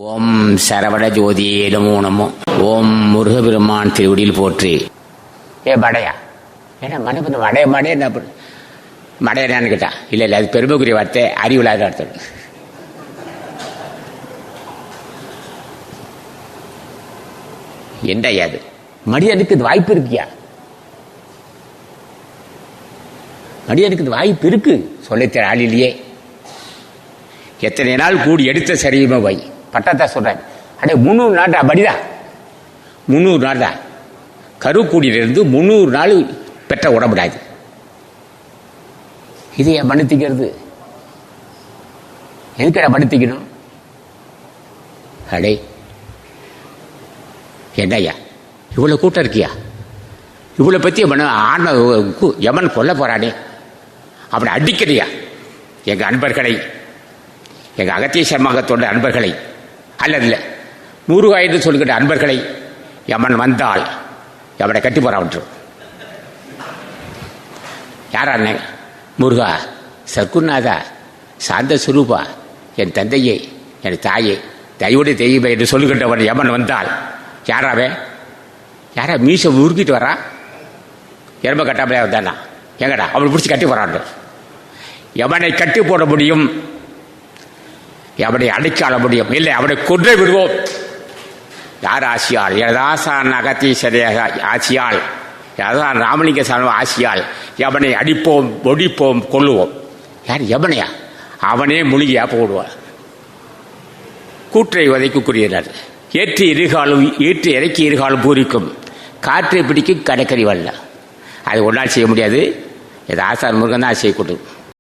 ஓம் சரவண ஜோதியே நமோ நமோ. ஓம் முருகபெருமான் திருவடியில் போற்றி. படையா ஏன்னா மனப்பது மடைய மடைய என்ன மடையான்னு கேட்டா இல்லை இல்லை, அது பெருமைக்குரிய வார்த்தை, அறிவில்லாத வார்த்தை. என்னையா அது மனிதனுக்கு இது வாய்ப்பு இருக்கியா? மனிதனுக்கு இது வாய்ப்பு இருக்கு, சொல்லித்தர ஆளிலேயே. எத்தனை நாள் கூடி எடுத்த சரியுமே வை பட்டத்தை சொல்றேன். அடே 300 நாள் அப்படிதான், 300 நாள் தான் கருக்கூடியிலிருந்து 300 நாள் பெற்ற உடம்புடாது. இது ஏன் மனுத்திக்கிறது? எதுக்கடா மனுத்திக்கணும்? அடே என்னய்யா இவ்வளவு கூட்டம் இருக்கியா? இவ்வளவு பத்தி ஆன்ம யமன் கொல்ல போறானே, அப்படி அடிக்கலையா? எங்க அன்பர்களை, எங்க அகத்திய சர்மாகத்தோட அன்பர்களை, அல்லது முருகா என்று சொல்கிற அன்பர்களை யமன் வந்தால் எவனை கட்டி போறான். யாராண்ணே? முருகா, சர்க்குநாதா, சாந்த சுரூபா, என் தந்தையே, என் தாயே, தயவுடைய தெய்வமே என்று சொல்லுகின்றவன் யமன் வந்தால் யாராவே? யாரா மீச உருக்கிட்டு வரா? எறும்ப கட்டாமலே வந்தானா? எங்கடா அவனை பிடிச்சி கட்டி போறான். எவனை கட்டி போட முடியும், அவனை அடைக்கால முடியும், இல்லை அவனை கொன்றை விடுவோம். யார் ஆசியால்? யதாசான் அகத்தீஸ்வரிய ஆசியால், யதான் ராமலிங்க சாமி ஆசியால் எவனை அடிப்போம், ஒடிப்போம், கொள்ளுவோம். யார்? எவனையா? அவனே முழுகியா போடுவார். கூற்றை உதைக்குரியனர். ஏற்றி இறக்கி இருகாலும் பூரிக்கும், காற்றை பிடிக்கும் கடற்கரை வரல. அது ஒன்றால் செய்ய முடியாது. இது ஆசான் முருகன் தான் செய்யக்கூடும்.